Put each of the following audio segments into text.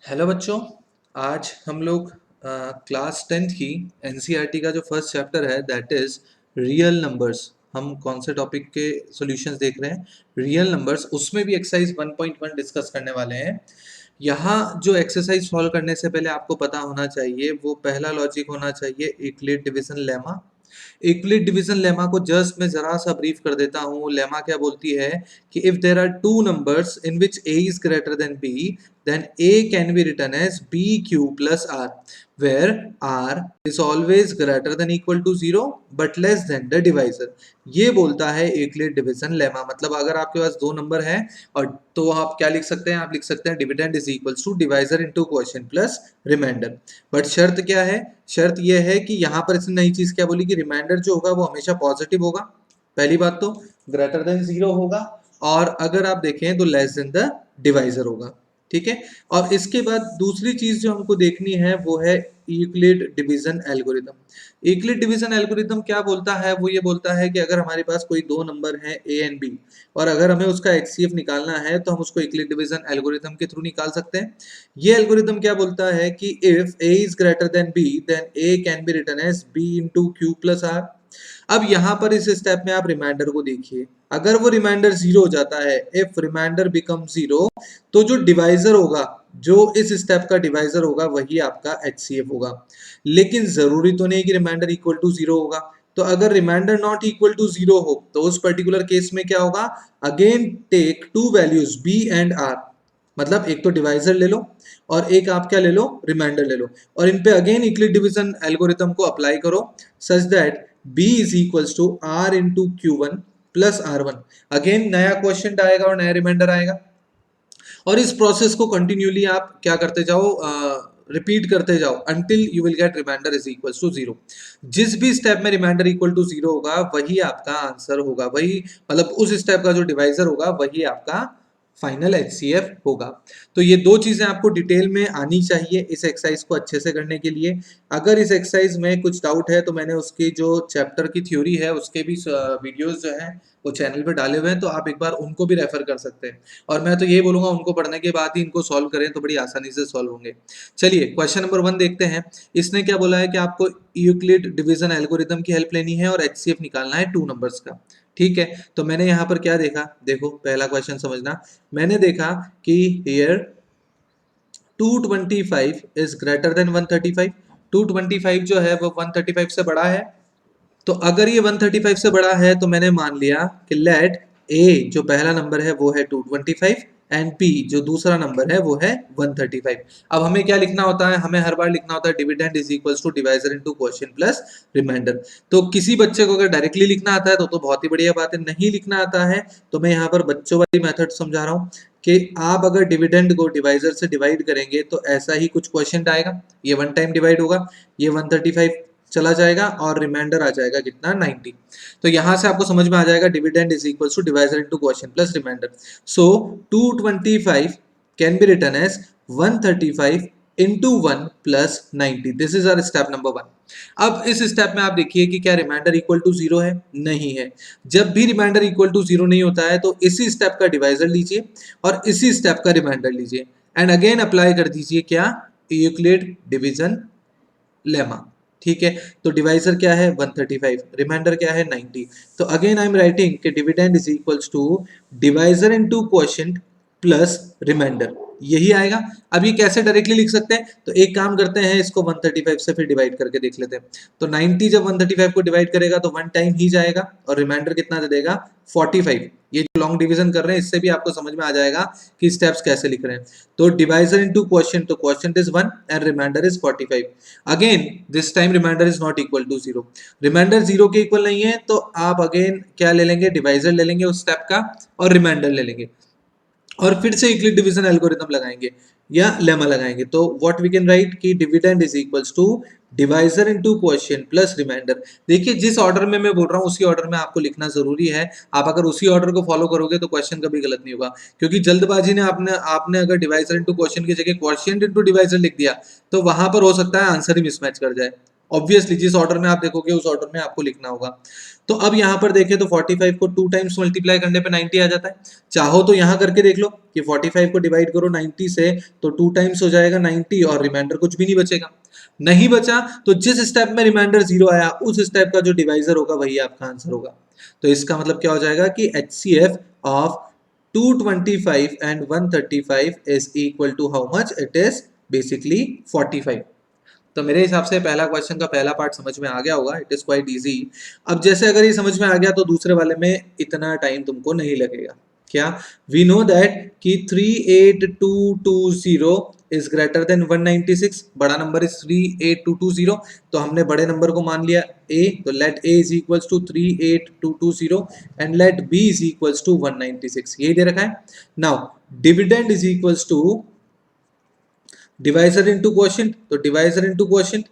Hello बच्चों। आज हम लोग क्लास 10th की एनसीईआरटी का जो फर्स्ट चैप्टर है दैट इज रियल नंबर्स। हम कौन से टॉपिक के सॉल्यूशंस देख रहे हैं? Real numbers. उसमें भी एक्सरसाइज 1.1 डिस्कस करने वाले हैं। यहाँ जो एक्सरसाइज सॉल्व करने से पहले आपको पता होना चाहिए, वो पहला लॉजिक होना चाहिए Euclid division lemma. Euclid division lemma को जस्ट मैं जरा सा ब्रीफ कर देता हूँ। लेमा क्या बोलती है कि if there are two numbers in which a is greater than b, then a can be written as bq plus r, where r is always greater than equal to 0 but less than the divisor। ये बोलता है Euclid division lemma. मतलब अगर आपके पास दो number है और तो आप क्या लिख सकते हैं? आप लिख सकते हैं dividend is equals to divisor into quotient plus remainder. But शर्त क्या है? शर्त यह है कि यहाँ पर इसने नई चीज क्या बोली कि रिमाइंडर जो होगा वो हमेशा पॉजिटिव होगा। पहली बात तो ग्रेटर देन 0 होगा, और अगर आप देखें तो लेस देन द डिवाइजर होगा। ठीक है। और इसके बाद दूसरी चीज जो हमको देखनी है वो है Euclid division algorithm. Euclid division algorithm क्या बोलता है? वो ये बोलता है कि अगर हमारे पास कोई दो नंबर है ए एंड बी, और अगर हमें उसका एचसीएफ निकालना है तो हम उसको यूक्लिड डिवीजन एल्गोरिथम के थ्रू निकाल सकते हैं। ये एल्गोरिथम क्या बोलता है कि if a is greater than b then a can be written as b into q plus r. अब यहाँ पर इस स्टेप में आप रिमाइंडर को देखिए। अगर वो रिमाइंडर जीरो हो जाता है, इफ रिमाइंडर बिकम जीरो, तो जो डिवाइजर होगा, जो इस स्टेप का डिवाइजर होगा, वही आपका एचसीएफ होगा। लेकिन जरूरी तो नहीं कि रिमाइंडर इक्वल टू जीरो होगा। तो अगर remainder not equal to zero हो तो उस पर्टिकुलर केस में क्या होगा? Again take two values b and r। मतलब एक तो डिवाइजर ले लो और एक आप क्या ले लो? रिमाइंडर ले लो, और इन पे अगेन यूक्लिड डिवीजन एल्गोरिथम को अप्लाई करो such that b is equals to r into q one plus r one. Again नया क्वेश्चन आएगा और नया रिमाइंडर आएगा, और इस प्रोसेस को कंटिन्यूली आप क्या करते जाओ? रिपीट करते जाओ until you will get remainder is equal to zero. जिस भी स्टेप में रिमाइंडर इक्वल टू जीरो होगा वही आपका आंसर होगा, वही मतलब उस स्टेप का जो डिवाइजर होगा वही आपका फाइनल एचसीएफ होगा। तो ये दो चीजें आपको डिटेल में आनी चाहिए इस एक्सरसाइज को अच्छे से करने के लिए। अगर इस एक्सरसाइज में कुछ डाउट है तो मैंने उसकी जो चैप्टर की थ्योरी है उसके भी वीडियोस जो हैं वो चैनल पे डाले हुए हैं, तो आप एक बार उनको भी रेफर कर सकते हैं। और मैं तो ये बोलूंगा उनको पढ़ने के बाद ही इनको सॉल्व करें तो बड़ी आसानी से सॉल्व होंगे। चलिए क्वेश्चन नंबर 1 देखते हैं। इसने क्या बोला है कि आपको यूक्लिड डिवीजन एल्गोरिथम की हेल्प लेनी है और एचसीएफ निकालना है टू नंबर्स का। ठीक है, तो मैंने यहाँ पर क्या देखा? देखो पहला क्वेश्चन समझना। मैंने देखा कि हियर 225 इज ग्रेटर देन 135। 225 जो है वो 135 से बड़ा है। तो अगर ये 135 से बड़ा है तो मैंने मान लिया कि लेट ए जो पहला नंबर है वो है 225 एंड पी जो दूसरा नंबर है वो है 135। अब हमें क्या लिखना होता है? हमें हर बार लिखना होता है dividend is equals to divisor into quotient plus remainder. तो किसी बच्चे को अगर डायरेक्टली लिखना आता है तो बहुत ही बढ़िया बात है। नहीं लिखना आता है तो मैं यहाँ पर बच्चों वाली मेथड समझा रहा हूँ कि आप अगर डिविडेंड को डिवाइजर से डिवाइड करेंगे तो ऐसा ही कुछ क्वेश्चन आएगा। ये वन टाइम डिवाइड होगा, ये 135 चला जाएगा और रिमाइंडर आ जाएगा कितना? 90। तो यहां से आपको समझ में आ जाएगा dividend is equal to divisor into quotient plus remainder. So 225 can be written as 135 into 1 plus 90। This is our step number 1। अब इस स्टेप में आप देखिए कि क्या रिमाइंडर इक्वल टू जीरो है? नहीं है। जब भी रिमाइंडर इक्वल टू जीरो नहीं होता है तो इसी स्टेप का डिवाइजर लीजिए और इसी स्टेप का रिमाइंडर लीजिए एंड अगेन अप्लाई कर दीजिए क्या? Euclid division lemma. ठीक है, तो डिवाइजर क्या है? 135, रिमाइंडर क्या है? 90। तो अगेन आई एम राइटिंग कि dividend is equals to divisor into quotient plus remainder, यही आएगा। अब ये कैसे डायरेक्टली लिख सकते हैं? तो एक काम करते हैं, इसको 135 से फिर डिवाइड करके देख लेते हैं। तो 90 जब 135 को डिवाइड करेगा तो वन टाइम ही जाएगा और रिमाइंडर कितना दे देगा? 45। ये जो लॉन्ग डिवीजन कर रहे हैं इससे भी आपको समझ में आ जाएगा कि स्टेप्स कैसे लिख रहे हैं। तो डिवाइजर इनटू क्वोशिएंट, तो quotient is 1 and remainder is 45। Again this time remainder is not equal to zero. Remainder zero के इक्वल नहीं है तो आप अगेन क्या ले लेंगे? डिवाइजर ले लेंगे उस स्टेप का और रिमाइंडर ले लेंगे और फिर से यूक्लिड डिवीजन एल्गोरिथम लगाएंगे या लेमा लगाएंगे। तो व्हाट वी कैन राइट कि dividend is equals to divisor into quotient plus remainder. देखिए जिस ऑर्डर में मैं बोल रहा हूँ उसी ऑर्डर में आपको लिखना जरूरी है। आप अगर उसी ऑर्डर को फॉलो करोगे तो क्वेश्चन कभी गलत नहीं होगा, क्योंकि जल्दबाजी ने आपने आपने अगर डिवाइजर इनटू क्वोशिएंट की जगह क्वोशिएंट इनटू डिवाइजर लिख दिया तो वहां पर हो सकता है आंसर ही मिसमैच कर जाए। ऑब्वियसली जिस ऑर्डर में आप देखोगे उस ऑर्डर में आपको लिखना होगा। तो अब यहाँ पर देखें तो 45 को 2 टाइम्स मल्टीप्लाई करने पे 90 आ जाता है। चाहो तो यहाँ करके देख लो कि 45 को डिवाइड करो 90 से तो 2 टाइम्स हो जाएगा 90 और रिमाइंडर कुछ भी नहीं बचेगा। नहीं बचा तो जिस स्टेप में रिमाइंडर 0 आया उस स्टेप का जो डिवाइजर होगा वही आपका आंसर होगा। तो इसका मतलब क्या हो जाएगा कि HCF of 225 and 135 is equal to how much? It is basically 45। तो मेरे हिसाब से पहला क्वेश्चन का पहला पार्ट समझ में आ गया होगा। It is quite easy. अब जैसे अगर ये समझ में आ गया तो दूसरे वाले में इतना टाइम तुमको नहीं लगेगा। क्या वी नो दैट कि 38220 इज ग्रेटर देन 196। बड़ा नंबर इज 38220 तो हमने बड़े नंबर को मान लिया a, तो let a is equals to 38220 and let b is equals to 196। यही दे रखा है। Now dividend is equals to divisor into quotient, तो divisor into quotient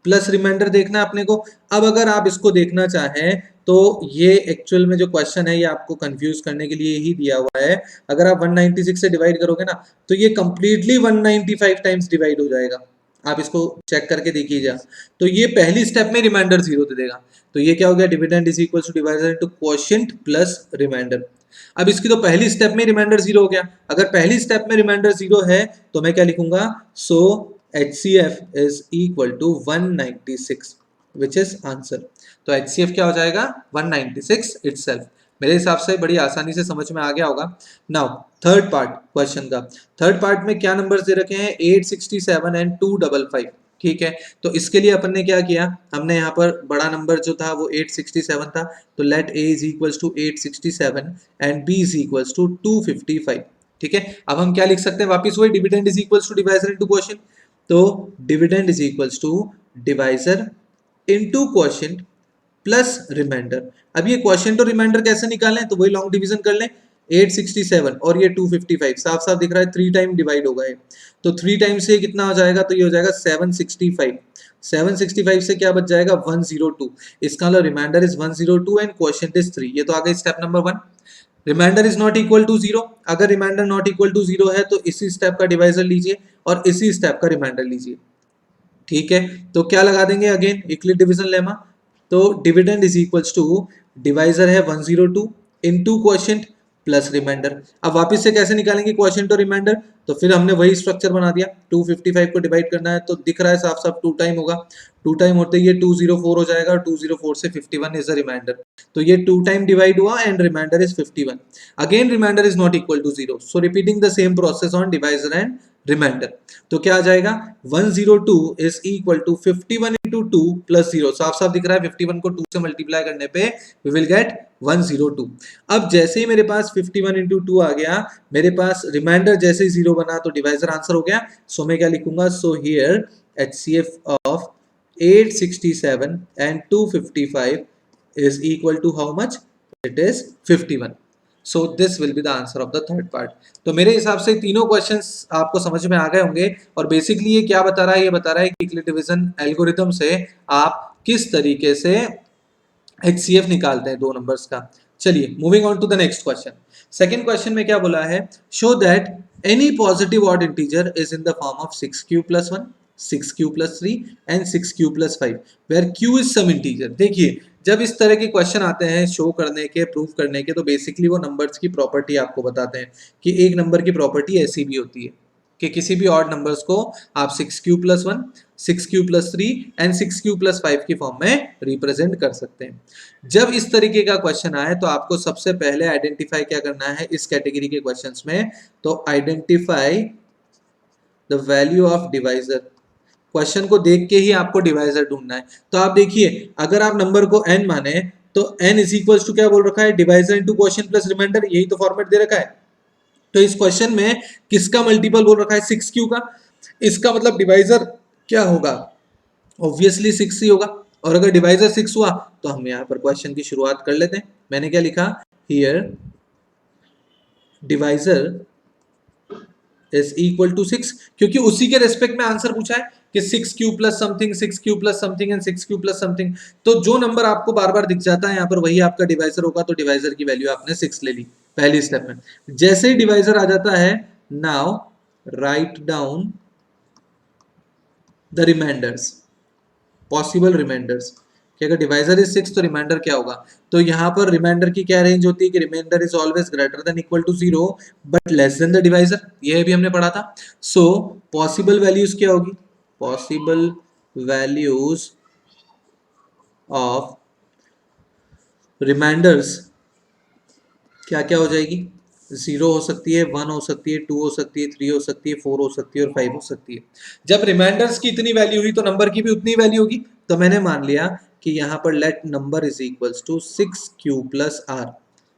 plus remainder देखना है अपने को। अब अगर आप इसको देखना चाहें तो ये एक्चुअल में जो क्वेश्चन है ये आपको कंफ्यूज करने के लिए ही दिया हुआ है। अगर आप 196 से डिवाइड करोगे ना तो ये कंप्लीटली 195 टाइम्स डिवाइड हो जाएगा। आप इसको चेक करके देखिएगा। तो ये पहली स्टेप में रिमाइंडर 0 दे देगा। तो ये क्या हो गया? Dividend is equal to divisor into quotient plus remainder. अब इसकी तो पहली स्टेप में रिमाइंडर 0 हो गया। अगर पहली स्टेप में रिमाइंडर 0 है तो मैं क्या लिखूंगा? So HCF is equal to 196 which is answer. तो HCF क्या हो जाएगा? 196 इटसेल्फ। मेरे हिसाब से बड़ी आसानी से समझ में आ गया होगा। नाउ थर्ड पार्ट क्वेश्चन का, थर्ड पार्ट में क्या नंबर्स दे रखे हैं? 867 एंड 255। ठीक है, तो इसके लिए अपन ने क्या किया? हमने यहाँ पर बड़ा नंबर जो था वो 867 था, तो let a is equals to 867 and b is equals to 255। ठीक है, अब हम क्या लिख सकते हैं? वापस वही dividend is equals to divisor into quotient. तो dividend is equals to divisor into quotient plus remainder. अब ये क्वोशिएंट और रिमाइंडर कैसे निकालें? तो वही लॉन्ग डिवीजन कर लें। 867 और ये 255 साफ साफ दिख रहा है 3 टाइम डिवाइड होगा ये। तो 3 टाइम से कितना हो जाएगा? तो ये हो जाएगा 765। 765 से क्या बच जाएगा? 102। इसका मतलब remainder is 102 and quotient is 3। ये तो आ गई step number 1। Remainder is not equal to 0। अगर रिमाइंडर नॉट इक्वल टू 0 है तो इसी स्टेप का डिवाइजर लीजिए और इसी स्टेप का रिमाइंडर लीजिए। ठीक है, तो क्या लगा देंगे? Again Euclid division lemma. तो dividend is equals to divisor है 102 इनटू क्वोशिएंट प्लस रिमाइंडर। अब वापस से कैसे निकालेंगे क्वोशिएंट और रिमाइंडर? तो फिर हमने वही स्ट्रक्चर बना दिया। 255 को डिवाइड करना है तो दिख रहा है साफ साफ 2 टाइम होगा। 2 टाइम होते ही ये 204 हो जाएगा और 204 से 51 इज द रिमाइंडर। तो ये 2 टाइम डिवाइड हुआ and remainder is 51। Again remainder is not equal to 0, so repeating the same process on divisor and remainder. तो क्या आ जाएगा? 102 is equal to 51 into 2 plus 0। साफ साफ दिख रहा है 51 को 2 से मल्टीप्लाई करने पे वी विल गेट 102। अब जैसे ही मेरे पास 51 इंटू 2 आ गया, मेरे पास रिमाइंडर जैसे ही 0 बना तो डिवाइजर आंसर हो गया। सो मैं क्या लिखूंगा? So here HCF of 867 and 255 is equal to how much? It is 51. So this will be the answer of the third part. तो मेरे हिसाब से तीनों क्वेश्चंस आपको समझ में आ गए होंगे। और बेसिकली ये क्या बता रहा है? ये बता रहा है कि यूक्लिड डिवीजन एल्गोरिथम से आप किस तरीके से HCF निकालते हैं दो नंबर्स का। चलिए moving on to the next question. Second question में क्या बोला है? Show that any positive odd integer is in the form of 6q plus 1, 6q plus 3 and 6q plus 5 where q is some integer. देखिए जब इस तरह के question आते हैं शो करने के, प्रूव करने के, तो बेसिकली वो नंबर्स की प्रॉपर्टी आपको बताते हैं कि एक नंबर की प्रॉपर्टी ऐसी भी होती है कि किसी भी ऑड नंबर्स को आप 6q plus 1, 6q plus 3 and 6q plus 5 की फॉर्म में रिप्रेजेंट कर सकते हैं। जब इस तरीके का क्वेश्चन आए तो आपको सबसे पहले आइडेंटिफाई क्या करना है इस कैटेगरी के क्वेश्चंस में? तो identify the value of divisor. Question को देख के ही आपको डिवाइजर ढूंढना है। तो आप देखिए अगर आप नंबर को n माने तो n इज इक्वल्स टू क्या बोल रखा है? Divisor into quotient plus remainder. यही तो फॉर्मेट दे रखा है। तो इस क्वेश्चन में किसका मल्टीपल बोल रखा है? 6q का। इसका मतलब डिवाइजर क्या होगा? ऑब्वियसली 6 ही होगा। और अगर डिवाइजर 6 हुआ तो हम यहाँ पर क्वेश्चन की शुरुआत कर लेते हैं। मैंने क्या लिखा? Here divisor is equal to 6, क्योंकि उसी के रेस्पेक्ट में आंसर पूछा है कि 6q plus something, 6q plus something and 6q plus something. तो जो नंबर आपको बार बार दिख जाता है यहाँ पर वही आपका डिवाइजर होगा। तो डिवाइजर की वैल्यू आपने 6 ले ली पहली स्टेप में। जैसे ही डिवाइजर आ जाता है, now write down the remainders. Possible remainders कि अगर डिवाइजर इज 6 तो रिमाइंडर क्या होगा। तो यहाँ पर रिमाइंडर की क्या रेंज होती है कि remainder is always greater than equal to 0 but less than the divisor, ये भी हमने पढ़ा था। सो पॉसिबल वैल्यूज क्या होगी, पॉसिबल वैल्यूज ऑफ रिमाइंडर्स क्या क्या हो जाएगी, 0 हो सकती है, 1 हो सकती है, 2 हो सकती है, 3 हो सकती है, 4 हो सकती है और 5 हो सकती है। जब रिमाइंडर्स की इतनी वैल्यू हुई तो नंबर की भी उतनी वैल्यू होगी। तो मैंने मान लिया कि यहाँ पर let number is equals to 6q plus r,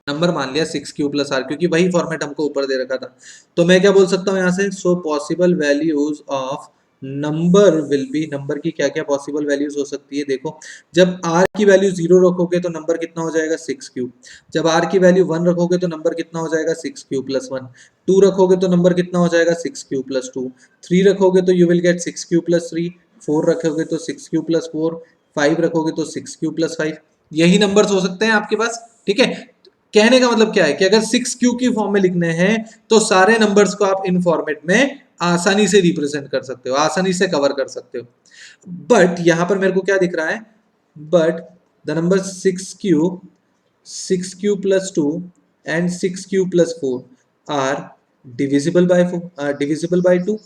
number मान लिया 6q प्लस आर क्योंकि वही फॉर्मेट हमको ऊपर दे रखा था। तो मैं क्या बोल सकता हूँ यहाँ से, so possible values of number will be, number की क्या क्या पॉसिबल वैल्यूज हो सकती है, देखो जब r की वैल्यू 0 रखोगे तो नंबर कितना हो जाएगा 6q, जब r की वैल्यू 1 रखोगे तो नंबर कितना हो जाएगा 6q प्लस 1, 2 रखोगे तो नंबर कितना हो जाएगा 6q प्लस 2, 3 रखोगे तो you will gate 6q plus 3, 4 रखोगे तो 6q प्लस 4, 5 रखोगे तो 6q प्लस 5, यही नंबर्स हो सकते हैं आपके पास। ठीक है, कहने का मतलब क्या है कि अगर 6q की फॉर्म में लिखने हैं तो सारे नंबर्स को आप इन फॉर्मेट में आसानी से रिप्रेजेंट कर सकते हो, आसानी से कवर कर सकते हो। बट यहां पर मेरे को क्या दिख रहा है, but the number 6q plus 2 and 6q plus 4 are divisible by 2।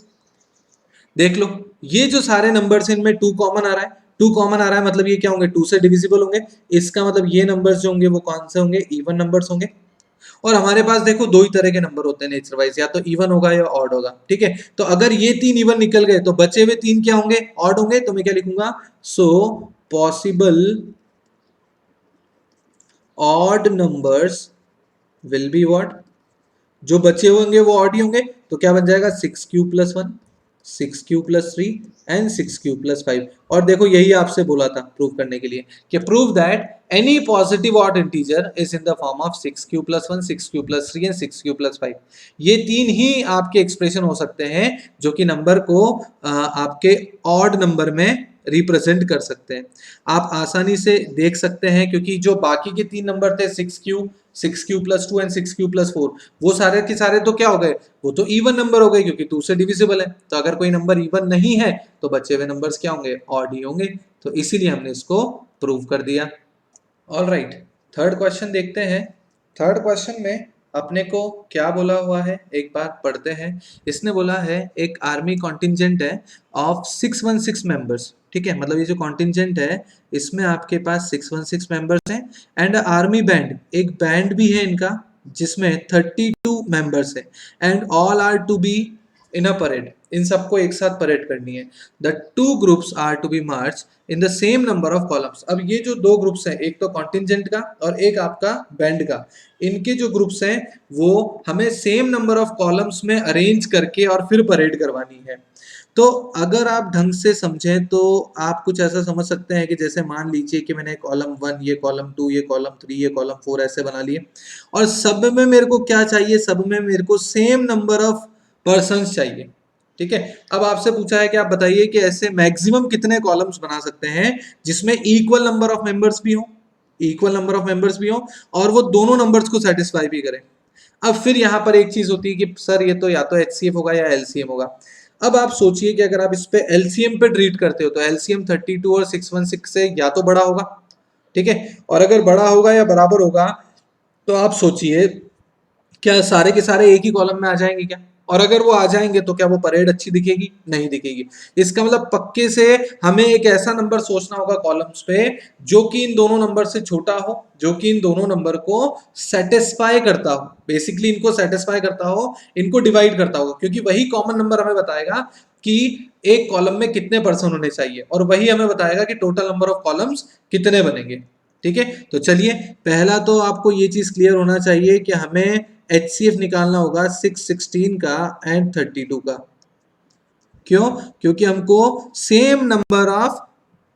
देख लो ये जो सारे नंबर्स इनमें 2 कॉमन आ रहा है, 2 कॉमन आ रहा है मतलब ये क्या होंगे 2 से डिविजिबल होंगे, इसका मतलब ये नंबर्स जो होंगे वो कौन से होंगे, इवन नंबर्स होंगे। और हमारे पास देखो दो ही तरह के नंबर होते हैं नेचर वाइज, या तो इवन होगा या ऑड होगा। ठीक है, तो अगर ये 3 इवन निकल गए तो बचे हुए 3 क्या होंगे, ऑड होंगे। तो मैं क्या लिखूंगा, so possible odd numbers will be what, जो बचे होंगे वो ऑड ही होंगे। तो क्या बन जाएगा 6q plus 1, 6q plus 3 and 6q plus 5। और देखो यही आपसे बोला था प्रूव करने के लिए कि prove that any positive odd integer is in the form of 6q plus 1, 6q plus 3 and 6q plus 5। ये तीन ही आपके एक्सप्रेशन हो सकते हैं जो कि नंबर को आपके ऑड नंबर में रिप्रेजेंट कर सकते हैं। आप आसानी से देख सकते हैं क्योंकि जो बाकी के 3 नंबर थे 6q plus 2 and 6q plus 4, वो सारे के सारे तो क्या हो गए, वो तो इवन नंबर हो गए क्योंकि 2 से डिविजिबल है। तो अगर कोई नंबर इवन नहीं है तो बचे हुए नंबर्स क्या होंगे, ऑड ही होंगे। तो इसीलिए हमने इसको प्रूव कर दिया। ऑल राइट, थर्ड क्वेश्चन देखते हैं। थर्ड क्वेश्चन में अपने को क्या बोला हुआ है एक बार पढ़ते हैं। इसने बोला है एक आर्मी कॉन्टिंजेंट है ऑफ 616 मेंबर्स। ठीक है, मतलब ये जो कॉन्टिंजेंट है इसमें आपके पास 616 मेंबर्स हैं एंड आर्मी बैंड, एक बैंड भी है इनका जिसमें 32 मेंबर्स है and all are to be in a parade, इन सबको एक साथ परेड करनी है। The two groups are to be march in the same number of columns. अब ये जो दो ग्रुप्स हैं, एक तो कॉन्टिंजेंट का और एक आपका बैंड का, इनके जो ग्रुप्स हैं वो हमें सेम नंबर ऑफ कॉलम्स में अरेंज करके और फिर परेड करवानी है। तो अगर आप ढंग से समझें तो आप कुछ ऐसा समझ सकते हैं कि जैसे मान लीजिए कि मैंने कॉलम 1, ये कॉलम 2, ये कॉलम 3, ये कॉलम 4 ऐसे बना लिए और सब में मेरे को क्या चाहिए, सब में मेरे को सेम नंबर ऑफ पर्सन्स चाहिए। ठीक है, अब आपसे पूछा है कि आप बताइए कि ऐसे मैक्सिमम कितने कॉलम्स बना सकते हैं जिसमें इक्वल नंबर ऑफ मेंबर्स भी हो, इक्वल नंबर ऑफ मेंबर्स भी हो और वो दोनों नंबर्स को सेटिस्फाई भी करें। अब फिर यहाँ पर एक चीज होती है कि सर ये तो या तो एचसीएफ होगा या एलसीएम होगा। अब आप सोचिए कि अगर आप इस पे एलसीएम पे ट्रीट करते हो तो एलसीएम 32 और 616 से या तो बड़ा होगा, ठीक है, और अगर बड़ा होगा या बराबर होगा तो आप सोचिए क्या सारे के सारे एक ही कॉलम में आ जाएंगे क्या, और अगर वो आ जाएंगे तो क्या वो परेड अच्छी दिखेगी, नहीं दिखेगी। इसका मतलब पक्के से हमें एक ऐसा नंबर सोचना होगा कॉलम्स पे जो कि इन दोनों नंबर से छोटा हो, जो कि इन दोनों नंबर को सेटिस्फाई करता हो, बेसिकली इनको सेटिस्फाई करता हो, इनको डिवाइड करता हो, क्योंकि वही कॉमन नंबर हमें बताएगा कि एक कॉलम में कितने पर्सन होने चाहिए और वही हमें बताएगा कि टोटल नंबर ऑफ कॉलम्स कितने बनेंगे। ठीक है, तो चलिए पहला तो आपको ये चीज क्लियर होना चाहिए कि हमें HCF निकालना होगा 616 का एंड 32 का। क्यों, क्योंकि हमको सेम नंबर ऑफ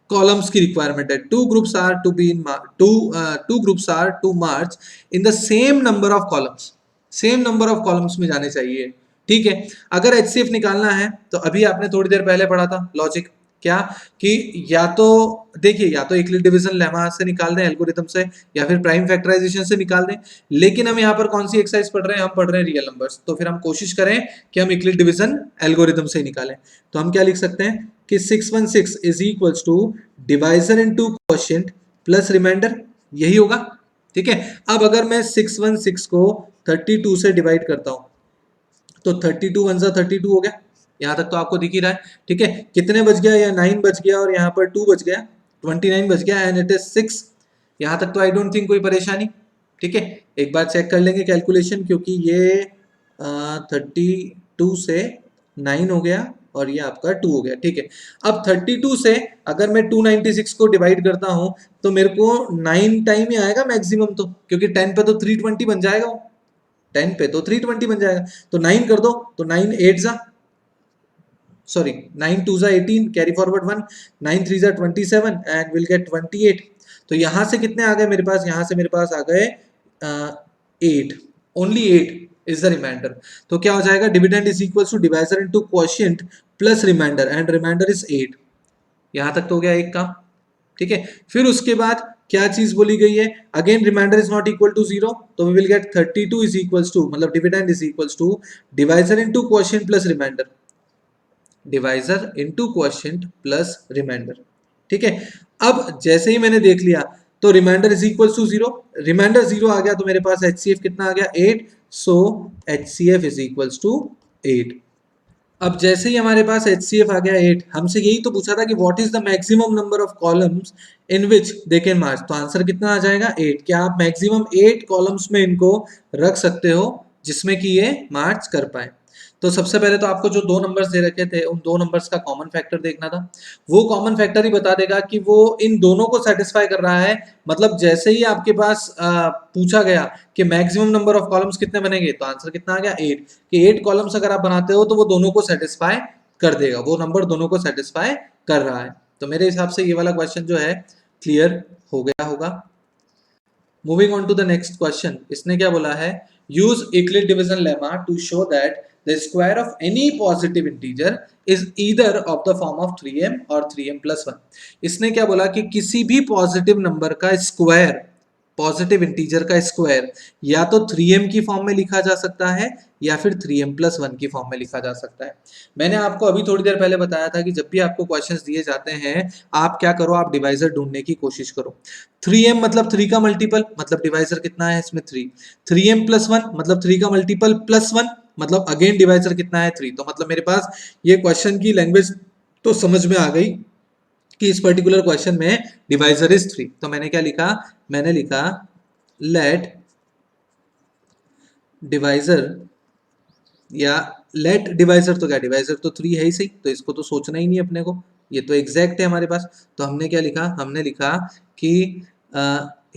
कॉलम्स की रिक्वायरमेंट है। Two groups are to be in two groups are to march in the same number of columns, same number of columns में जाने चाहिए। ठीक है, अगर HCF निकालना है तो अभी आपने थोड़ी देर पहले पढ़ा था लॉजिक क्या कि या तो देखिए, या तो यूक्लिड डिवीजन लेमा से निकाल दें एल्गोरिथम से, या फिर प्राइम फैक्टराइजेशन से निकाल दें। लेकिन हम यहाँ पर कौन सी एक्सरसाइज पढ़ रहे हैं, हम पढ़ रहे हैं रियल नंबर्स, तो फिर हम कोशिश करें कि हम यूक्लिड डिवीजन एल्गोरिथम से ही निकालें। तो हम क्या लिख सकते हैं कि 616 is equals to divisor into quotient plus remainder, यही होगा। ठीक है, अब अगर मैं 616 को 32 से डिवाइड करता हूं तो 32 वन 32 हो गया, यहाँ तक तो आपको दिख ही रहा है। ठीक है, कितने बच गया, या 9 बच गया और यहाँ पर 2 बच गया, 29 बच गया एंड इट इज 6। यहाँ तक तो आई डोंट थिंक कोई परेशानी। ठीक है, एक बार चेक कर लेंगे कैलकुलेशन, क्योंकि ये 32 से 9 हो गया और ये आपका 2 हो गया। ठीक है, अब 32 से अगर मैं 296 को डिवाइड करता हूं तो मेरे को 9 टाइम ही आएगा मैक्सिमम, तो क्योंकि 10 पे तो 320 बन जाएगा वो, 10 पे तो 320 बन जाएगा, तो 9 कर दो, तो 9 8 जा, सॉरी 9 2 जा 18, कैरी फॉरवर्ड 1, 9 3 जा 27 एंड विल गेट 28। तो यहां से कितने आ गए मेरे पास, यहां से मेरे पास आ गए 8, ओनली 8 इज द रिमाइंडर। तो क्या हो जाएगा, dividend is equal to divisor into quotient plus remainder and remainder is 8। यहां तक तो हो गया एक काम। ठीक है, फिर उसके बाद क्या चीज बोली गई है, again remainder is not equal to 0, तो we will get 32 is equals to, मतलब dividend is equals to divisor into quotient plus remainder, divisor into quotient plus remainder. ठीक है, अब जैसे ही मैंने देख लिया तो remainder is equals to 0, remainder 0 आ गया तो मेरे पास एचसीएफ कितना आ गया 8, so HCF is equals to 8। अब जैसे ही हमारे पास HCF आ गया 8, हमसे यही तो पूछा था कि what is the maximum number of columns in which they can march, तो आंसर कितना आ जाएगा 8। क्या आप मैक्सिमम 8 कॉलम्स में इनको रख सकते हो जिसमें कि ये मार्च कर पाए। तो सबसे पहले तो आपको जो दो नंबर्स दे रखे थे उन दो नंबर्स का कॉमन फैक्टर देखना था। वो कॉमन फैक्टर ही बता देगा कि वो इन दोनों को सेटिस्फाई कर रहा है। मतलब जैसे ही आपके पास पूछा गया कि मैक्सिमम नंबर ऑफ कॉलम्स कितने बनेंगे, तो आंसर कितना आ गया 8, कि 8 कॉलम्स अगर आप बनाते हो तो वो दोनों को सेटिस्फाई कर देगा, वो नंबर दोनों को सेटिस्फाई कर रहा है। तो मेरे हिसाब से ये वाला क्वेश्चन जो है क्लियर हो गया होगा। Moving on to the next question, इसने क्या बोला है, use Euclid division lemma to show that the square of any positive integer is either of the form of 3m और 3m plus 1। इसने क्या बोला कि किसी भी पॉजिटिव नंबर का स्क्वायर, पॉजिटिव इंटीजर का स्क्वायर या तो 3m की फॉर्म में लिखा जा सकता है या फिर 3m plus 1 की फॉर्म में लिखा जा सकता है। मैंने आपको अभी थोड़ी देर पहले बताया था कि जब भी आपको क्वेश्चंस दिए जाते हैं आप क्या करो, आप डिवाइजर ढूंढने की कोशिश करो। 3m मतलब 3 का मल्टीपल, मतलब डिवाइजर कितना है इसमें 3, 3m plus 1 मतलब 3 का मल्टीपल प्लस 1, मतलब अगेन डिवाइजर कितना है 3। तो मतलब मेरे पास ये क्वेश्चन की लैंग्वेज तो समझ में आ गई कि इस पर्टिकुलर क्वेश्चन में डिवाइजर इज 3। तो मैंने क्या लिखा, मैंने लिखा लेट डिवाइजर, या लेट डिवाइजर, तो क्या डिवाइजर तो 3 है ही सही, तो इसको तो सोचना ही नहीं अपने को, ये तो एग्जैक्ट है हमारे पास। तो हमने क्या लिखा, हमने लिखा कि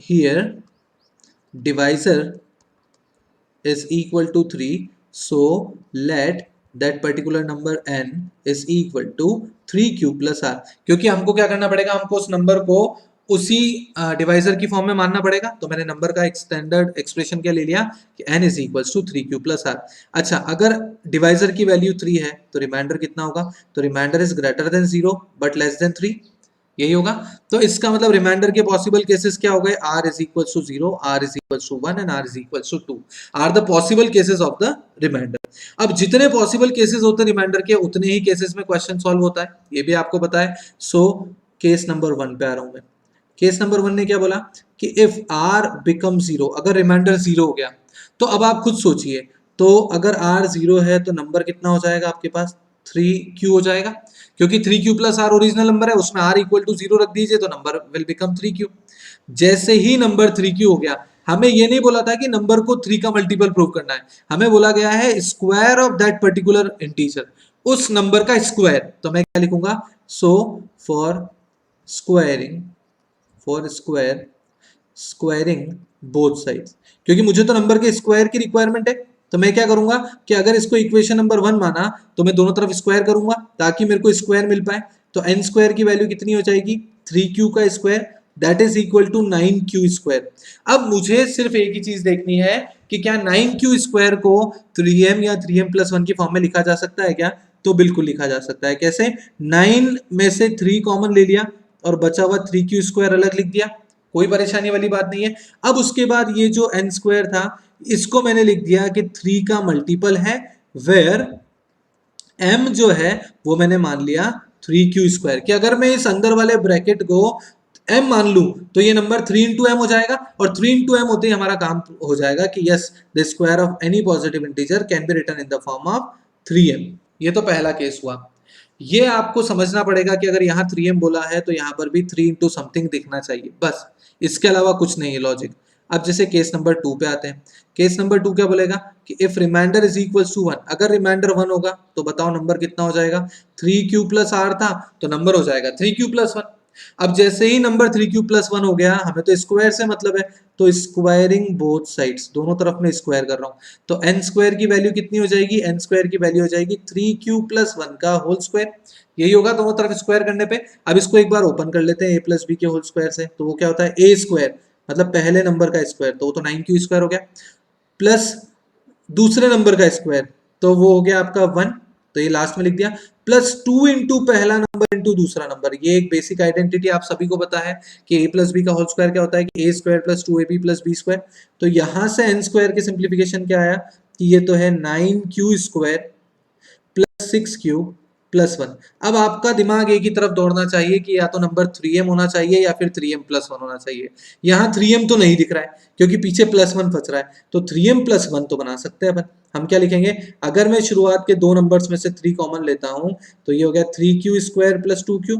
here divisor is equal to 3, so let that particular number n is equal to 3q plus r। क्योंकि हमको क्या करना पड़ेगा, हमको उस नंबर को उसी डिवाइजर की फॉर्म में मानना पड़ेगा। तो मैंने नंबर का एक स्टैंडर्ड एक्सप्रेशन क्या ले लिया कि n is equals to 3q plus r। अच्छा, अगर डिवाइजर की वैल्यू 3 है तो रिमाइंडर कितना होगा, तो remainder is greater than 0 but less than 3, यही होगा। तो इसका मतलब रिमाइंडर के पॉसिबल केसेस क्या हो गए, r is equal to 0, r is equal to 1 and r is equal to 2 are the possible cases of the remainder. अब जितने पॉसिबल केसेस होते हैं रिमाइंडर के, उतने ही केसेस में क्वेश्चन सॉल्व होता है, ये भी आपको पता है। सो केस नंबर 1 पे आ रहा हूं मैं। केस नंबर 1 ने क्या बोला कि इफ r बिकम 0, अगर रिमाइंडर 0 हो गया तो अब आप खुद सोचिए, तो अगर r 0 है तो नंबर कितना हो जाएगा आपके पास, 3q हो जाएगा, क्योंकि 3q plus r original number है, उसमें r इक्वल टू 0 रख दीजिए तो नंबर विल बिकम 3q। जैसे ही नंबर 3q हो गया, हमें ये नहीं बोला था कि नंबर को 3 का मल्टीपल प्रूव करना है, हमें बोला गया है square of that particular integer, उस नंबर का स्क्वायर। तो मैं क्या लिखूंगा, so for squaring, for squaring both sides, क्योंकि मुझे तो नंबर के स्क्वायर की रिक्वायरमेंट है। तो मैं क्या करूंगा कि अगर इसको इक्वेशन नंबर 1 माना तो मैं दोनों तरफ स्क्वायर करूंगा ताकि मेरे को स्क्वायर मिल पाए। तो n स्क्वायर की वैल्यू कितनी हो जाएगी, 3q का square, that is equal to 9q square. अब मुझे सिर्फ एक ही चीज देखनी है कि क्या 9q स्क्वायर को 3m या 3m plus 1 की फॉर्म में लिखा जा सकता है क्या, तो बिल्कुल लिखा जा सकता है। कैसे? 9 में से 3 कॉमन ले लिया और बचा हुआ 3q² अलग लिख दिया, कोई परेशानी वाली बात नहीं है। अब उसके बाद ये जो n² था इसको मैंने लिख दिया कि 3 का मल्टीपल है, वेयर m जो है वो मैंने मान लिया 3q²। कि अगर मैं इस अंदर वाले ब्रैकेट को m मान लूं तो ये नंबर 3 इंटू एम हो जाएगा, और 3 इंटू एम होते ही हमारा काम हो जाएगा कि yes the square of any positive integer can be written in the form of 3m। ये तो पहला केस हुआ। ये आपको समझना पड़ेगा कि अगर यहाँ 3m बोला है तो यहाँ पर भी 3 इंटू समथिंग दिखना चाहिए, बस इसके अलावा कुछ नहीं है लॉजिक। अब जैसे केस नंबर 2 पे आते हैं। केस नंबर 2 क्या बोलेगा कि if remainder is equal to 1, अगर रिमाइंडर 1 होगा तो बताओ नंबर कितना हो जाएगा। 3q प्लस r था तो नंबर हो जाएगा 3q प्लस 1। अब जैसे ही नंबर 3q प्लस 1 हो गया, हमें तो स्क्वायर से मतलब है, तो स्क्वायरिंग बोथ साइड्स, दोनों तरफ में स्क्वायर कर रहा हूं, तो n² की वैल्यू कितनी हो जाएगी, n² की वैल्यू हो जाएगी 3q प्लस 1 का होल स्क्वायर। यही होगा दोनों तरफ स्क्वायर करने पे। अब इसको एक बार ओपन कर लेते हैं a प्लस बी के होल स्क्वायर से, तो वो क्या होता है a² मतलब पहले नंबर का स्क्वायर, तो वो तो 9q² हो गया, प्लस दूसरे नंबर का स्क्वायर तो वो हो गया आपका 1, तो ये लास्ट में लिख दिया, प्लस 2 इंटू पहला नंबर इंटू दूसरा नंबर। ये एक बेसिक आइडेंटिटी आप सभी को पता है कि a प्लस बी का होल स्क्वायर क्या होता है कि a² plus 2ab plus b²। तो यहां से n² की सिंप्लीफिकेशन क्या आया कि ये तो है 9q² प्लस 6q प्लस 1। अब आपका दिमाग एक ही तरफ दौड़ना चाहिए कि या तो नंबर 3m होना चाहिए या फिर 3m प्लस 1 होना चाहिए। यहाँ 3m तो नहीं दिख रहा है क्योंकि पीछे प्लस 1 फंस रहा है, तो 3m प्लस 1 तो बना सकते हैं अपन। हम क्या लिखेंगे, अगर मैं शुरुआत के दो नंबर्स में से 3 कॉमन लेता हूं तो ये हो गया 3q² प्लस 2q,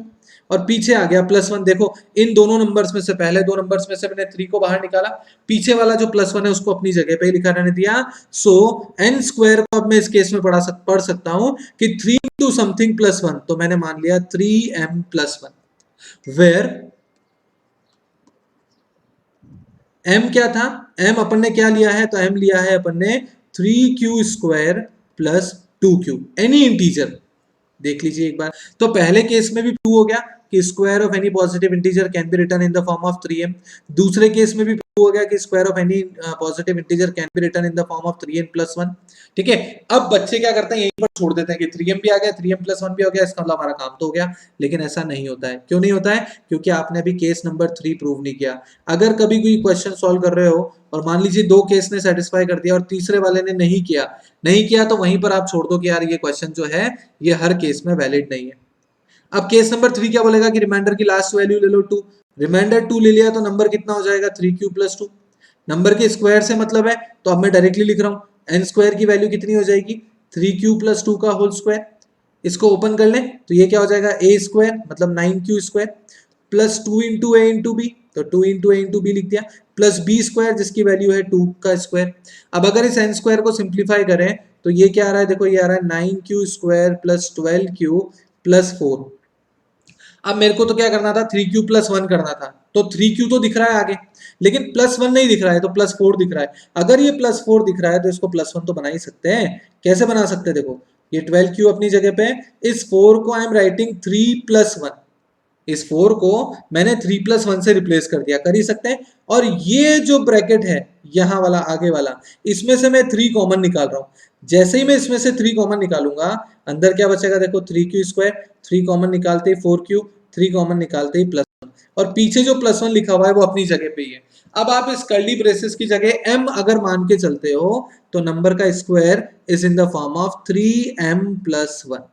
और पीछे आ गया प्लस 1। देखो इन दोनों नंबर्स में से, पहले दो नंबर्स में से मैंने 3 को बाहर निकाला, पीछे वाला जो प्लस 1 है उसको अपनी जगह पे ही लिखा रहने दिया। सो n² को अब मैं इस केस में पढ़ सकता हूं कि 3 इंटू समथिंग प्लस 1, तो मैंने मान लिया 3m प्लस 1, वेयर m क्या था, m अपन ने क्या लिया है, तो m लिया है अपन ने 3q² plus 2q, any integer. देख लीजिए एक बार, तो पहले केस में भी प्रूव हो गया कि square of any positive integer can be written in the form of 3m। दूसरे केस में भी प्रूव हो गया कि square of any positive integer can be written in the form of 3n plus 1। ठीक है, अब बच्चे क्या करते हैं, यहीं पर छोड़ देते हैं कि 3m भी आ गया, 3m प्लस 1 भी हो गया, इसका मतलब हमारा काम तो हो गया। लेकिन ऐसा नहीं होता है। क्यों नहीं होता है? क्योंकि आपने अभी केस नंबर 3 प्रूव नहीं किया। अगर कभी कोई क्वेश्चन सॉल्व कर रहे हो और मान लीजिए दो केस ने सेटिस्फाई कर दिया और तीसरे वाले ने नहीं किया, तो वहीं पर आप छोड़ दो कि यार ये क्वेश्चन जो है ये हर केस में वैलिड नहीं है। अब केस नंबर 3 क्या बोलेगा कि रिमाइंडर की लास्ट वैल्यू ले लो 2, रिमाइंडर 2 ले लिया तो नंबर कितना हो जाएगा 3q प्लस 2। नंबर के स्क्वायर से मतलब है तो अब मैं डायरेक्टली लिख रहा हूं, n² की वैल्यू कितनी हो जाएगी 3q प्लस 2 का होल स्क्वायर। इसको ओपन कर लें तो ये क्या हो जाएगा a² मतलब 9q² plus 2 into a into B, तो 2 इंटू ए इंटू बी लिख दिया, प्लस b² जिसकी वैल्यू है 2 का स्क्वायर। अब अगर इस n² को सिंप्लीफाई करें तो ये क्या आ रहा है, देखो ये आ रहा है 9q² प्लस 12q प्लस 4। अब मेरे को तो क्या करना था, 3q प्लस 1 करना था, तो 3q तो दिख रहा है आगे, लेकिन प्लस 1 नहीं दिख रहा है, तो प्लस 4 दिख रहा है। अगर ये प्लस 4 दिख रहा है तो इसको प्लस 1 तो बना ही सकते हैं। कैसे बना सकते हैं, देखो ये 12q अपनी जगह पे, इस 4 को आई एम राइटिंग 3 प्लस 1, इस 4 को मैंने 3 प्लस 1 से रिप्लेस कर दिया, कर ही सकते हैं। और ये जो ब्रैकेट है यहाँ वाला आगे वाला, इसमें से मैं 3 कॉमन निकाल रहा हूँ। जैसे ही मैं इसमें से 3 कॉमन निकालूंगा, अंदर क्या बचेगा, देखो 3q², 3 कॉमन निकालते ही 4q, 3 कॉमन निकालते ही प्लस 1, और पीछे जो प्लस 1 लिखा हुआ है वो अपनी जगह पे ही है। अब आप इस कर्ली ब्रेसेस की जगह m अगर मान के चलते हो तो नंबर का square is in the form of 3m plus 1।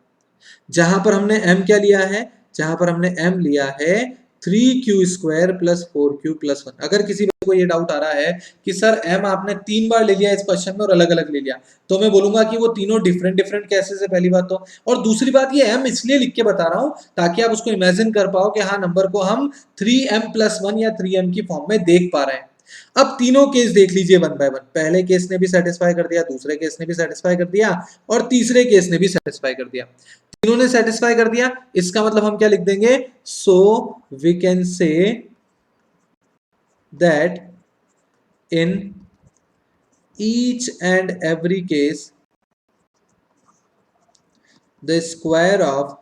जहां पर हमने m क्या लिया है, जहां पर हमने m लिया है 3q² प्लस 4q प्लस 1। अगर किसी को ये डाउट आ रहा है कि सर m आपने 3 बार ले लिया इस क्वेश्चन में और अलग अलग ले लिया, तो मैं बोलूंगा कि वो तीनों डिफरेंट डिफरेंट केसेस है, पहली बात तो। और दूसरी बात, ये m इसलिए लिख के बता रहा हूं ताकि आप उसको इमेजिन कर पाओ कि हाँ नंबर को हम 3m प्लस 1 या 3m की फॉर्म में देख पा रहे हैं। अब तीनों केस देख लीजिए वन बाय वन, पहले केस ने भी सेटिस्फाई कर दिया, दूसरे केस ने भी सेटिस्फाई कर दिया, और तीसरे केस ने भी सेटिस्फाई कर दिया। तीनों ने सेटिस्फाई कर दिया, इसका मतलब हम क्या लिख देंगे, so we can say that in each and every case the square of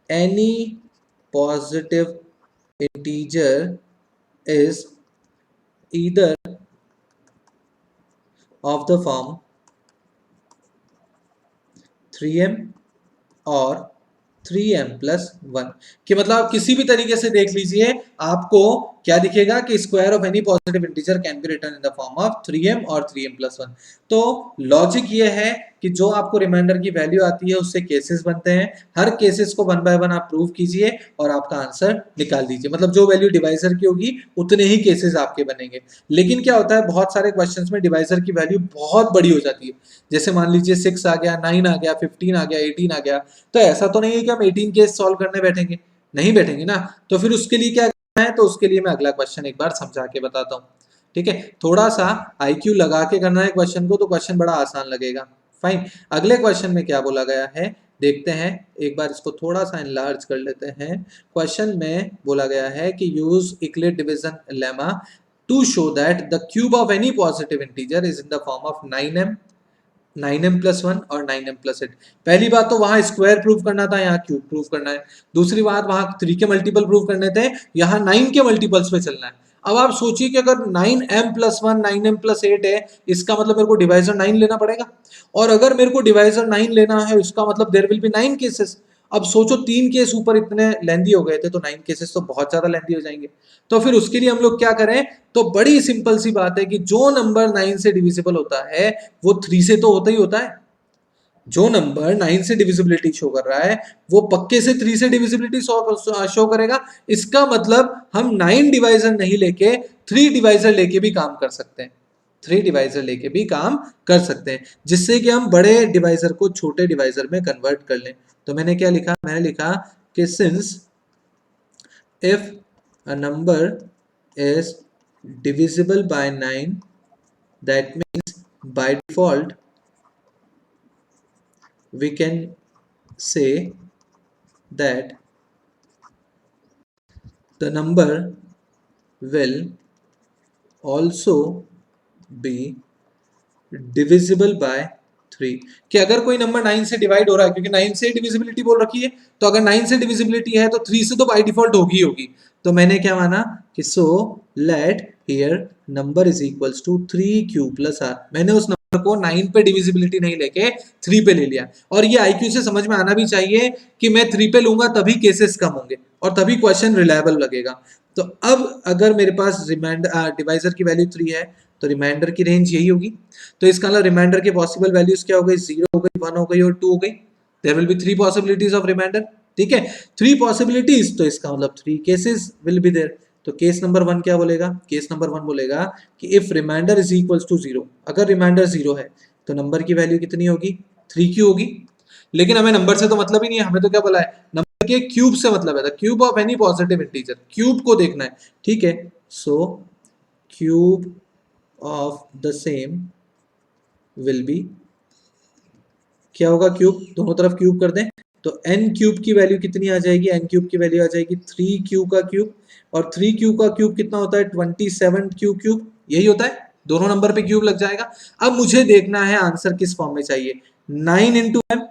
any positive integer is either of the form 3m और 3m+1 कि मतलब आप किसी भी तरीके से देख लीजिए, आपको क्या दिखेगा कि square of any positive integer can be written in the form of 3m और 3m+1। तो लॉजिक ये है कि जो आपको रिमाइंडर की वैल्यू आती है उससे केसेस बनते हैं, हर केसेस को 1 बाय 1 आप प्रूव कीजिए और आपका आंसर निकाल दीजिए। मतलब जो वैल्यू डिवाइजर की होगी उतने ही केसेस आपके बनेंगे। लेकिन क्या होता है, बहुत सारे क्वेश्चंस में डिवाइजर की वैल्यू बहुत बड़ी हो जाती है, जैसे मान लीजिए 6 आ गया, 9 आ गया, 15 आ गया, 18 आ गया। तो ऐसा तो नहीं है कि हम 18 केस सॉल्व करने बैठेंगे, नहीं बैठेंगे ना। तो फिर उसके लिए क्या करना है, तो उसके लिए मैं अगला क्वेश्चन एक बार समझा के बताता हूँ। ठीक है, थोड़ा सा आईक्यू लगा के करना है क्वेश्चन को, तो क्वेश्चन बड़ा आसान लगेगा। फाइन, अगले क्वेश्चन में क्या बोला गया है देखते हैं, एक बार इसको थोड़ा सा एनलार्ज कर लेते हैं। क्वेश्चन में बोला गया है कि use Euclid division lemma to show that the cube of any positive integer is in the form of 9m+1 और 9m+8। पहली बात तो वहां स्क्वायर प्रूव करना था, यहाँ क्यूब प्रूव करना है। दूसरी बात, वहां 3 के मल्टीपल प्रूव करने थे, यहाँ 9 के मल्टीपल्स पे चलना है। अब आप सोचिए कि अगर 9m+1 9m+8 है, इसका मतलब मेरे को डिवाइजर 9 लेना पड़ेगा, और अगर मेरे को डिवाइजर 9 लेना है इसका मतलब देयर विल बी 9 केसेस। अब सोचो 3 केस ऊपर इतने लेंदी हो गए थे, तो 9 केसेस तो बहुत ज्यादा लेंदी हो जाएंगे। तो फिर उसके लिए हम लोग क्या करें, तो बड़ी सिंपल सी बात है कि जो नंबर 9 से डिविजिबल होता है वो 3 से तो होता ही होता है। जो नंबर 9 से डिविजिबिलिटी शो कर रहा है वो पक्के से 3 से डिविजिबिलिटी शो करेगा। इसका मतलब हम 9 डिवाइजर नहीं लेके 3 डिवाइजर लेके भी काम कर सकते हैं, 3 डिवाइजर लेके भी काम कर सकते हैं, जिससे कि हम बड़े डिवाइजर को छोटे डिवाइजर में कन्वर्ट कर लें। तो मैंने क्या लिखा, मैंने लिखा कि since if a number is divisible by 9, that means by default we can say that the number will also be divisible by 3। कि अगर कोई नंबर 9 से डिवाइड हो रहा है, क्योंकि 9 से डिविजिबिलिटी बोल रखी है, तो अगर 9 से डिविजिबिलिटी है तो 3 से तो बाय डिफॉल्ट होगी होगी। तो मैंने क्या माना कि so let here number is equals to 3q+r। मैंने उस नंबर को 9 पे डिविजिबिलिटी नहीं लेके 3 पे ले लिया। और ये आईक्यू से समझ में आना भी चाहिए कि मैं 3 पे लूंगा तभी केसेस कम होंगे और तभी क्वेश्चन रिलायबल लगेगा। तो अब अगर मेरे पास रिमाइंडर डिवाइजर की वैल्यू 3 है तो रिमाइंडर की रेंज यही होगी। तो इसका मतलब रिमाइंडर के पॉसिबल वैल्यूज क्या हो गई, 0 हो गई, 1 हो गई और 2 हो गई। There will be 3 possibilities of remainder. ठीक है, 3 पॉसिबिलिटीज, तो इसका मतलब 3 केसेस विल बी देयर। तो केस नंबर 1 क्या बोलेगा, केस नंबर 1 बोलेगा कि if remainder is equals to 0, अगर रिमाइंडर 0 है तो नंबर की वैल्यू कितनी होगी, 3q होगी। लेकिन हमें नंबर से तो मतलब ही नहीं है, हमें तो क्या बोला है, नंबर के क्यूब से मतलब है, cube of any positive integer, cube को देखना है। ठीक है, सो cube of the same will be, क्या होगा, क्यूब, दोनों तरफ क्यूब कर दें तो n क्यूब की वैल्यू कितनी आ जाएगी, n क्यूब की वैल्यू आ जाएगी 3q का क्यूब, और 3q का क्यूब कितना होता है, 27q क्यूब, यही होता है, दोनों नंबर पे क्यूब लग जाएगा। अब मुझे देखना है आंसर किस फॉर्म में चाहिए, 9 into m,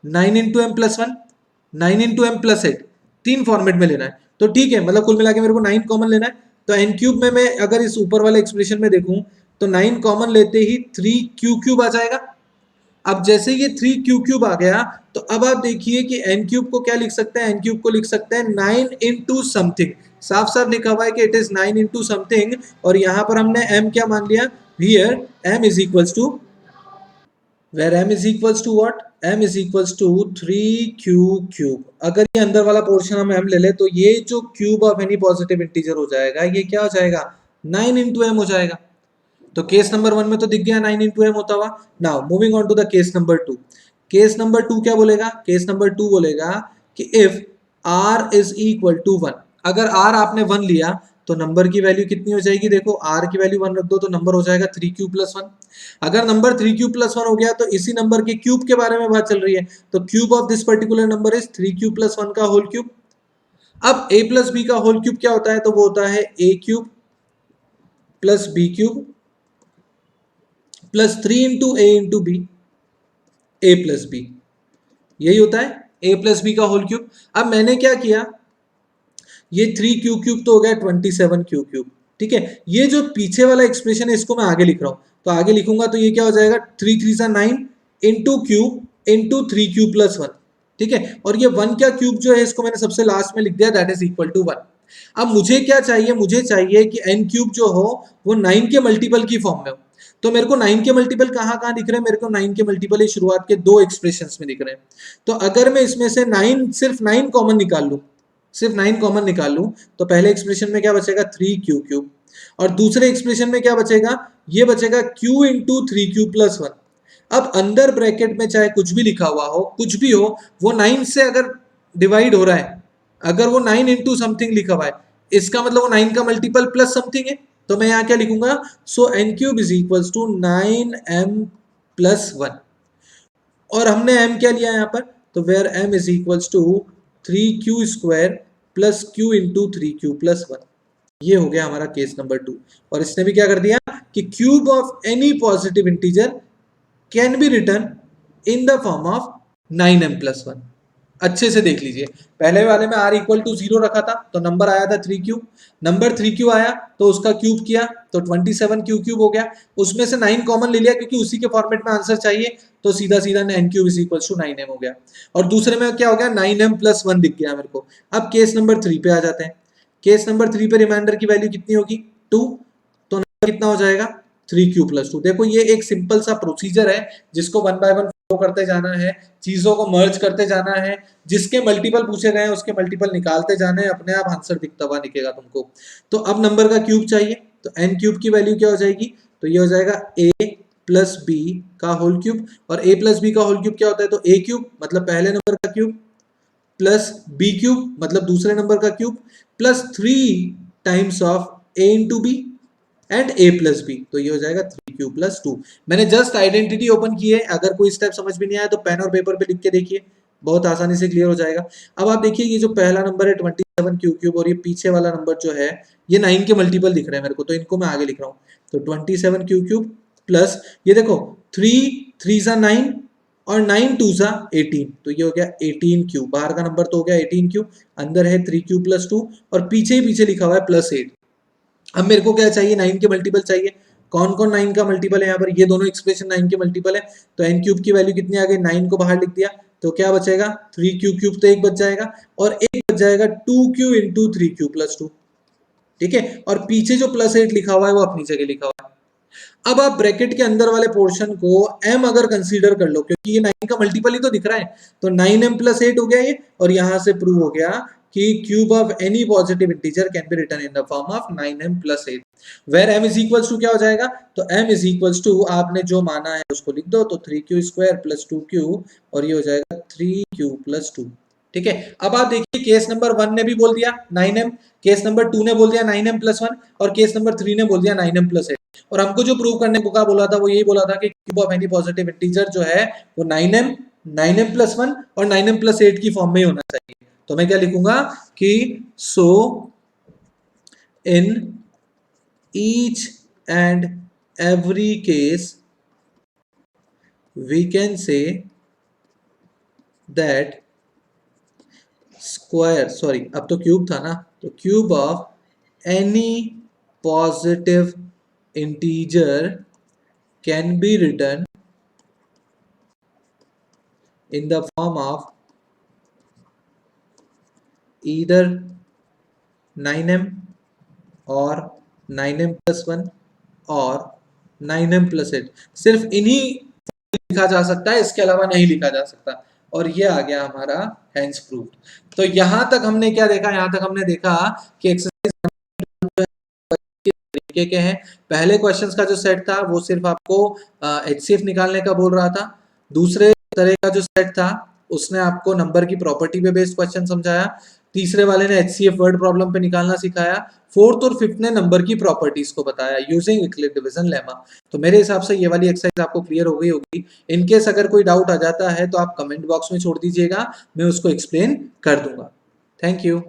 9 into m+1, 9 into m+8, 3 format में लेना है। तो ठीक है, मतलब कुल मिला के मेरे को 9 कॉमन लेना है। तो n क्यूब में मैं अगर इस ऊपर वाले एक्सप्रेशन में देखूं तो 9 कॉमन लेते ही 3q क्यूब आ जाएगा। अब जैसे ये 3q क्यूब आ गया तो अब आप देखिए कि n क्यूब को क्या लिख सकते हैं, n क्यूब को लिख सकते हैं 9 इंटू समथिंग, साफ साफ लिखा हुआ है कि इट इज 9 इंटू समथिंग, और यहां पर हमने m क्या मान लिया, here m is equals to, where m is equals to what, m is equals to 3q cube. अगर ये अंदर वाला पोर्शन हम m ले ले तो ये जो cube of any positive integer हो जाएगा ये क्या हो जाएगा, 9 इंटू m हो जाएगा। तो केस नंबर 1 में तो दिख गया 9 इंटू m होता हुआ। Now moving on to the case number 2। Case number 2 क्या बोलेगा, केस नंबर 2 बोलेगा कि if r is equal to 1, अगर r आपने 1 लिया तो नंबर की वैल्यू कितनी हो जाएगी, देखो r की वैल्यू 1 रख दो तो नंबर हो जाएगा 3q+1। अगर नंबर 3q+1 हो गया तो इसी नंबर के क्यूब के बारे में बात चल रही है, तो cube of this particular number is 3q+1 का होल क्यूब। अब a प्लस बी का होल क्यूब क्या होता है, तो वो होता है a cube plus b cube plus 3 into a into b, a plus b, यही होता है ए प्लस बी का होल क्यूब। अब मैंने क्या किया, ये 3q क्यूब तो हो गया 27q क्यूब। ठीक है, ये जो पीछे वाला एक्सप्रेशन है इसको मैं आगे लिख रहा हूं, तो आगे लिखूंगा तो ये क्या हो जाएगा, 3 3 9 into cube into three q plus one, ठीक है। और ये वन का क्यूब जो है इसको मैंने सबसे लास्ट में लिख दिया, that is equal to one. अब मुझे क्या चाहिए, मुझे चाहिए कि एन क्यूब जो हो वो 9 के मल्टीपल की फॉर्म में हो। तो मेरे को 9 के मल्टीपल कहाँ कहाँ दिख रहे हैं, मेरे को 9 के मल्टीपल शुरुआत के दो एक्सप्रेशंस में दिख रहे हैं। तो अगर मैं इसमें से 9 सिर्फ 9 कॉमन निकाल लूं, सिर्फ 9 कॉमन निकाल लूं, तो पहले एक्सप्रेशन में क्या बचेगा, 3 क्यू क्यूब, और दूसरे एक्सप्रेशन में क्या बचेगा, ये बचेगा q into three q plus one. अब अंदर ब्रैकेट में चाहे कुछ भी लिखा हुआ हो, कुछ भी हो, वो 9 से अगर डिवाइड हो रहा है, अगर वो 9 इंटू समथिंग लिखा हुआ है, इसका मतलब वो 9 का मल्टीपल प्लस समथिंग है। तो मैं यहाँ क्या लिखूंगा, so n cube is equal to 9m plus one. और हमने m क्या लिया यहाँ पर, तो where m is equal to 3q² plus q into three q plus one. ये हो गया हमारा केस नंबर 2। और इसने भी क्या कर दिया कि cube of any positive integer can B return in the form of 9m plus one. अच्छे से देख लीजिए, पहले वाले में r इक्वल टू 0 रखा था तो नंबर आया था 3q, नंबर 3q आया तो उसका क्यूब किया तो 27q³ हो गया, उसमें से 9 कॉमन ले लिया क्योंकि उसी के फॉर्मेट में आंसर चाहिए, तो सीधा सीधा n cube is equal to 9m हो गया। और दूसरे में क्या हो गया, 9m प्लस वन दिख गया मेरे को। अब केस नंबर 3 पे आ जाते हैं। केस नंबर 3 पे रिमाइंडर की वैल्यू कितनी होगी, 2, तो नंबर कितना हो जाएगा, 3q प्लस टू। देखो ये एक सिंपल सा प्रोसीजर है जिसको वन बाय वन फॉलो करते जाना है, चीजों को मर्ज करते जाना है, जिसके मल्टीपल पूछे गए हैं उसके मल्टीपल निकालते जाने हैं, अपने आप आंसर दिखता हुआ दिखेगा तुमको। तो अब नंबर का क्यूब चाहिए, तो एन क्यूब की वैल्यू क्या हो जाएगी, तो ये हो जाएगा ए प्लस बी का होल क्यूब। और ए प्लस बी का होल क्यूब क्या होता है, तो ए क्यूब मतलब पहले नंबर का क्यूब, प्लस बी क्यूब मतलब दूसरे नंबर का cube, plus 3 times of a into b and a plus b, तो ये हो जाएगा 3q प्लस टू। मैंने जस्ट आइडेंटिटी ओपन की है, अगर कोई स्टेप समझ में नहीं आया तो पेन और पेपर पे लिख के देखिए, बहुत आसानी से क्लियर हो जाएगा। अब आप देखिए ये जो पहला नंबर है 27q³ और ये पीछे वाला नंबर जो है ये 9 के मल्टीपल दिख रहे हैं मेरे को, तो इनको मैं आगे लिख रहा हूँ। तो 27q³ प्लस ये देखो 3 3 9 और 9 2 18, तो ये हो गया 18q, बाहर का नंबर तो हो गया 18q, अंदर है 3q प्लस टू और पीछे ही पीछे लिखा हुआ है प्लस 8। अब मेरे को क्या चाहिए, 9 के मल्टीपल चाहिए। कौन कौन 9 का मल्टीपल है यहाँ पर, ये दोनों एक्सप्रेशन 9 के मल्टीपल है। तो एन क्यूब की वैल्यू कितनी आ गई, 9 को बाहर लिख दिया तो क्या बचेगा, 3q³ तो एक बच जाएगा और एक बच जाएगा 2q into three q plus two, ठीक है। और पीछे जो प्लस 8 लिखा हुआ है वो अपनी जगह लिखा हुआ है। अब आप ब्रैकेट के अंदर वाले पोर्शन को m अगर कंसीडर कर लो, क्योंकि ये 9 का मल्टीपल ही तो दिख रहा है, तो 9m प्लस 8 हो गया ये, और यहां से प्रूव हो गया कि cube of any positive integer can be written in the form of 9m plus 8, where m is equals to क्या हो जाएगा, तो m इज इक्वल्स टू आपने जो माना है उसको लिख दो, तो 3q² प्लस 2q और ये हो जाएगा 3q प्लस 2, ठीक है। अब आप देखिए केस नंबर 1 ने भी बोल दिया 9m, केस नंबर 2 ने बोल दिया 9m प्लस 1 और केस नंबर 3 ने बोल दिया 9m प्लस 8। और हमको जो प्रूव करने को बोला था वो यही बोला था कि cube of any positive integer जो है वो 9m प्लस 1 और 9m प्लस 8 की फॉर्म में ही होना चाहिए। तो मैं क्या लिखूंगा कि so in each and every case we can say that square, sorry अब तो क्यूब था ना, तो cube of any positive integer can be written in the form of either 9m or 9m plus 1 और 9m plus 8, सिर्फ इन्हीं लिखा जा सकता है, इसके अलावा नहीं लिखा जा सकता। और ये आ गया हमारा हेंस प्रूव्ड। तो यहां तक हमने क्या देखा, यहां तक हमने देखा कि एक्सरसाइज तरीके के हैं। पहले क्वेश्चंस का जो सेट था वो सिर्फ आपको HCF निकालने का बोल रहा था, दूसरे तरह का जो सेट था उसने आपको नंबर की प्रॉपर्टी पे बेस्ड क्वेश्चन समझाया, तीसरे वाले ने HCF वर्ड प्रॉब्लम पे निकालना सिखाया, फोर्थ और फिफ्थ ने नंबर की प्रॉपर्टीज को बताया यूजिंग यूक्लिड डिवीजन लेमा। तो मेरे हिसाब से ये वाली एक्सरसाइज आपको क्लियर हो गई होगी। इनकेस अगर कोई डाउट आ जाता है तो आप कमेंट बॉक्स में छोड़ दीजिएगा, मैं उसको एक्सप्लेन कर दूंगा। Thank you.